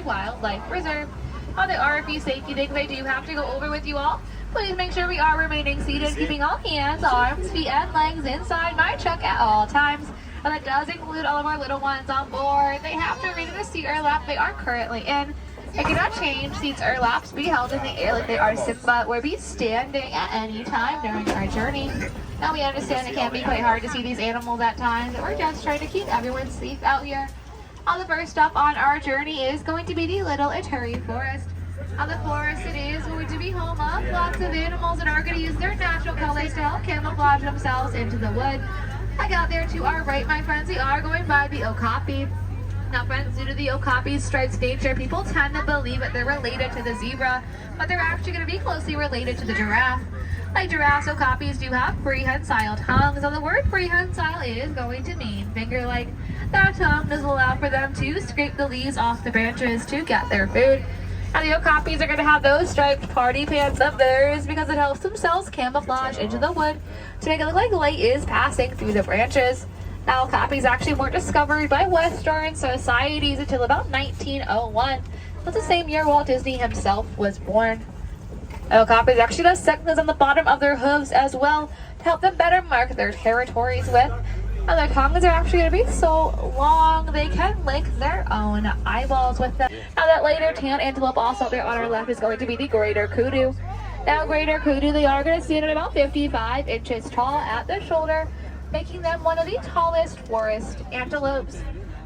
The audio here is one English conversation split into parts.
wildlife reserve. On the are a few safety things I do have to go over with you all. Please make sure we are remaining seated, keeping all hands, arms, feet, and legs inside my truck at all times. And that does include all of our little ones on board. They have to remain in the seat or lap they are currently in. They cannot change seats or laps, be held in the air like they are Simba, or be standing at any time during our journey. Now we understand it can be quite hard to see these animals at times, and we're just trying to keep everyone safe out here. The first stop on our journey is going to be the Little Ituri Forest. The forest, it is going to be home of lots of animals that are going to use their natural colors to help camouflage themselves into the wood. I got there to our right, my friends, we are going by the okapi. Now friends, due to the okapi's striped nature, people tend to believe that they're related to the zebra, but they're actually going to be closely related to the giraffe. Like giraffes, okapis do have prehensile tongues, so the word prehensile is going to mean finger-like. That tongue does allow for them to scrape the leaves off the branches to get their food. And the okapis are going to have those striped party pants of theirs because it helps themselves camouflage into the wood to make it look like light is passing through the branches. Now, okapis actually weren't discovered by Western societies until about 1901. That's the same year Walt Disney himself was born. Okapis actually have segments on the bottom of their hooves as well to help them better mark their territories with. And their tongues are actually going to be so long they can lick their own eyeballs with them. Now that later tan antelope also there on our left is going to be the greater kudu. Now greater kudu, they are going to stand at about 55 inches tall at the shoulder, making them one of the tallest forest antelopes.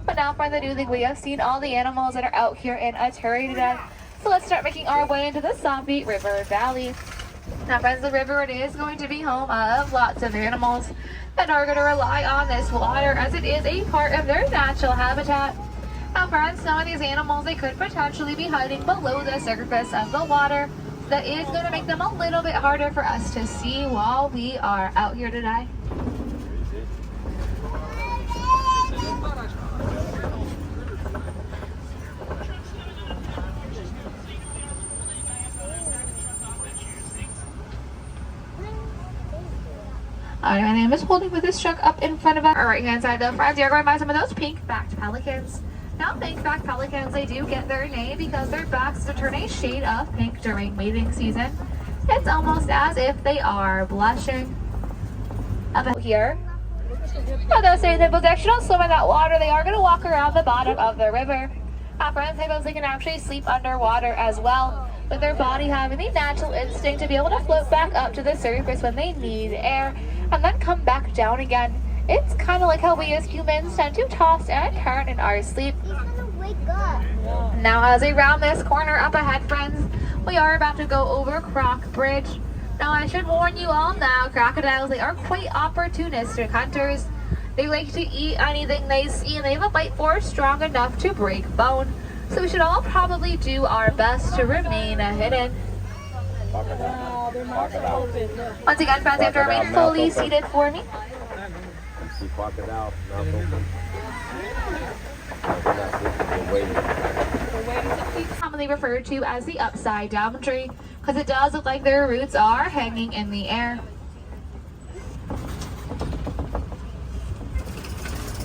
But now friends, I do think we have seen all the animals that are out here in Ituri today. So let's start making our way into the Sambi River Valley. Now friends, the river, it is going to be home of lots of animals that are going to rely on this water as it is a part of their natural habitat. Now friends, some of these animals, they could potentially be hiding below the surface of the water. That is going to make them a little bit harder for us to see while we are out here today. Alright, my name is holding with this truck up in front of our right hand side though, friends. You're going to buy some of those pink-backed pelicans. Now, pink-backed pelicans, they do get their name because their backs turn a shade of pink during mating season. It's almost as if they are blushing. Up here. Now, those hippos actually don't swim in that water. They are going to walk around the bottom of the river. Friends, hippos, they can actually sleep underwater as well, with their body having the natural instinct to be able to float back up to the surface when they need air and then come back down again. It's kind of like how we as humans tend to toss and turn in our sleep. He's gonna wake up. Now, as we round this corner up ahead, friends, we are about to go over Croc Bridge. Now, I should warn you all now, crocodiles, they are quite opportunistic hunters. They like to eat anything they see, and they have a bite force strong enough to break bone. So we should all probably do our best to remain hidden. Once again, friends, you have to remain fully seated for me. Commonly referred to as the upside down tree because it does look like their roots are hanging in the air.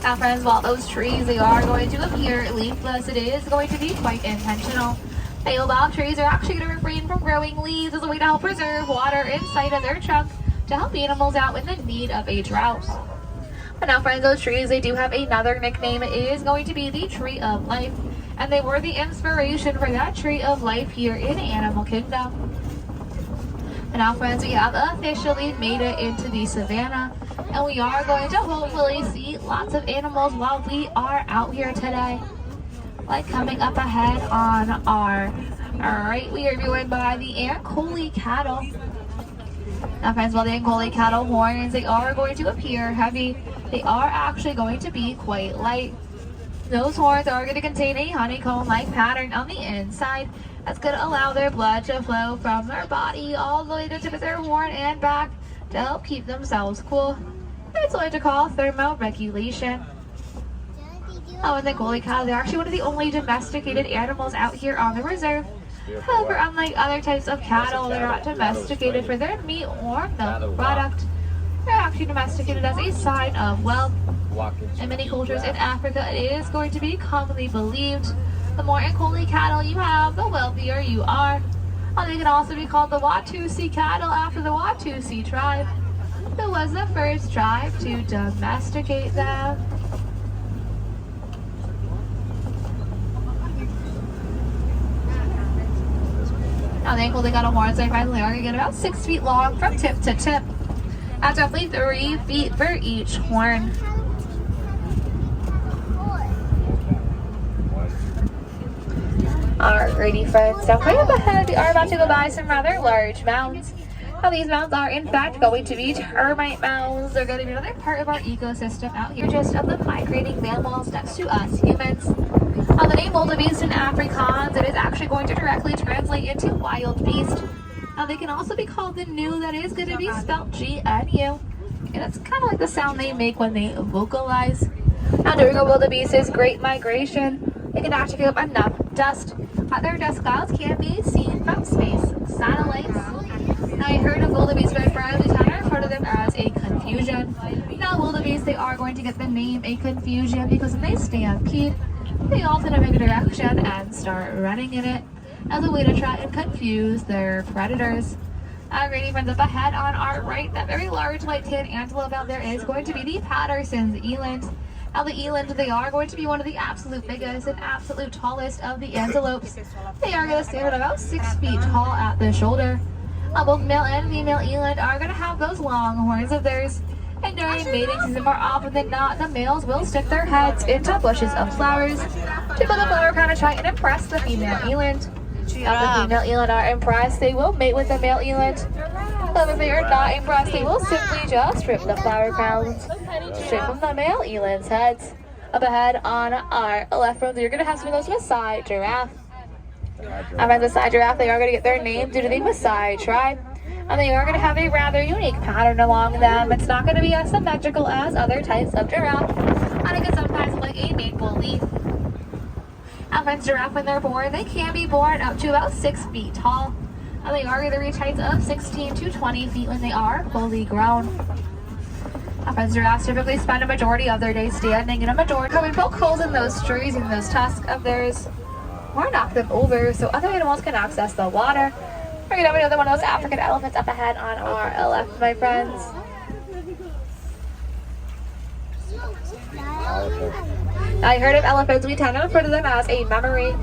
Now friends, while those trees, they are going to appear leafless, it is going to be quite intentional. Baobab trees are actually going to refrain from growing leaves as a way to help preserve water inside of their trunk to help animals out in the need of a drought. But now friends, those trees, they do have another nickname. It is going to be the Tree of Life, and they were the inspiration for that Tree of Life here in Animal Kingdom. And now friends, we have officially made it into the savannah, and we are going to hopefully see lots of animals while we are out here today. Like coming up ahead on our right, we are joined by the Ankole cattle. Now friends, while the Ankole cattle horns, they are going to appear heavy, they are actually going to be quite light. Those horns are going to contain a honeycomb-like pattern on the inside that's going to allow their blood to flow from their body all the way to the tip of their horn and back to help keep themselves cool. It's what I like to call thermoregulation. And the Ankole cattle, they're actually one of the only domesticated animals out here on the reserve. However, unlike other types of cattle, they're not domesticated for their meat or milk product. They're actually domesticated as a sign of wealth. In many cultures in Africa, it is going to be commonly believed The more Ankole cattle you have, the wealthier you are. They can also be called the Watusi cattle after the Watusi tribe, who was the first tribe to domesticate them. Now the Ankole cattle horns are finally are going to get about 6 feet long from tip to tip. That's roughly 3 feet for each horn. Alrighty friends, so right up ahead we are about to go by some rather large mounds. Now these mounds are in fact going to be termite mounds. They're going to be another part of our ecosystem out here, just of the migrating mammals next to us humans. The name wildebeest in Afrikaans, it is actually going to directly translate into wild beast. They can also be called the gnu, that is going to be spelled G-N-U. And it's kind of like the sound they make when they vocalize. Now during a wildebeest's great migration, they can actually pick up enough dust. Their dust clouds can be seen from space satellites. Now you heard of wildebeest, my friend, we kind of refer to them as a confusion. Now wildebeest, they are going to get the name a confusion because when they stampede, they all tend to pick a direction and start running in it as a way to try and confuse their predators. Alrighty friends, up ahead on our right, that very large white-tailed antelope out there is going to be the Patterson's eland. Now the eland, they are going to be one of the absolute biggest and absolute tallest of the antelopes. They are going to stand at about 6 feet tall at the shoulder. Both male and female eland are going to have those long horns of theirs. And during mating season, more often than not, the males will stick their heads into bushes of flowers to build a flower crown to try and impress the female eland. Now the female eland are impressed, they will mate with the male eland. But if they are not impressed, they will simply just rip the flower crowns straight from the male eland's heads. Up ahead on our left front, you're going to have some of those Maasai giraffe. Friends, the Maasai giraffe, they are going to get their name due to the Maasai tribe. And they are going to have a rather unique pattern along them. It's not going to be as symmetrical as other types of giraffe. And it can sometimes look like a maple leaf. Friends, giraffe, when they're born, they can be born up to about 6 feet tall. And they are going to reach heights of 16 to 20 feet when they are fully grown. Friends, giraffes typically spend a majority of their day standing, and a majority come and poke holes in those trees and those tusks of theirs, or knock them over so other animals can access the water. We're going to have another one of those African elephants up ahead on our left, my friends. Now you heard of elephants, we tend to refer to them as a memory.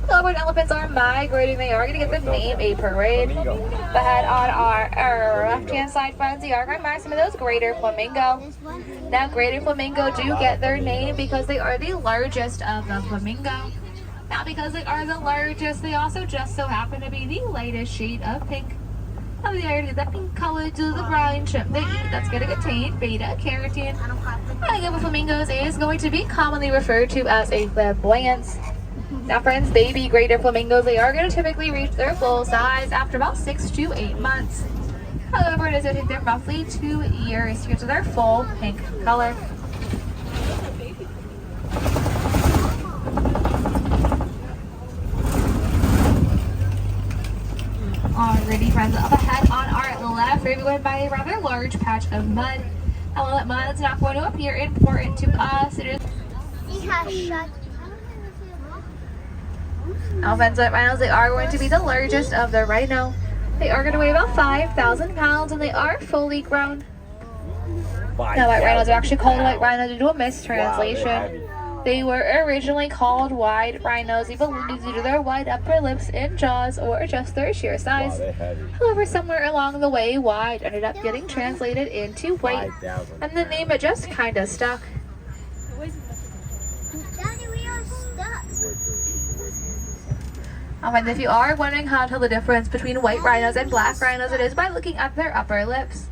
So when elephants are migrating, they are going to get the name a parade. Ahead on our left-hand side, friends, we are going to mark some of those greater flamingo. Now greater flamingo do get their name because they are the largest of the flamingo. Now because they are the largest, they also just so happen to be the lightest shade of pink. Now they are the pink color to the brine shrimp they eat that's going to contain beta carotene. And again, with flamingos is going to be commonly referred to as a flamboyance. Now friends, baby greater flamingos, they are going to typically reach their full size after about 6 to 8 months. However, it is going to take them roughly 2 years to get to their full pink color. Alrighty friends, up ahead on our left, we're going by a rather large patch of mud. And while that mud is not going to appear important to us, it is... Now friends, white rhinos, they are going to be the largest of the rhino. They are going to weigh about 5,000 pounds and they are fully grown. Now white rhinos are actually called white rhinos due to a mistranslation. They were originally called wide rhinos, we believe, due to their wide upper lips and jaws or just their sheer size. However, somewhere along the way, wide ended up getting translated into white, and the name it just kind of stuck. And if you are wondering how to tell the difference between white rhinos and black rhinos, it is by looking at their upper lips.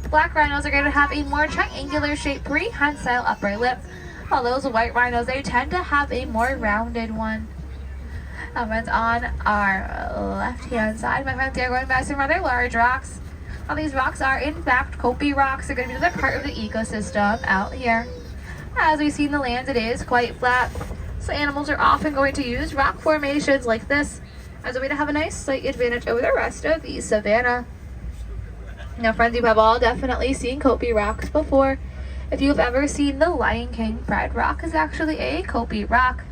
Black rhinos are going to have a more triangular shaped prehensile upper lip, while those white rhinos, they tend to have a more rounded one. Friends, on our left-hand side, my friends, we are going by some rather large rocks. Now these rocks are in fact Kopi rocks. They're going to be another part of the ecosystem out here. As we see in the land, it is quite flat. So animals are often going to use rock formations like this as a way to have a nice slight advantage over the rest of the savanna. Now friends, you have all definitely seen Kopi rocks before. If you've ever seen the Lion King, Red Rock is actually a Kopi rock.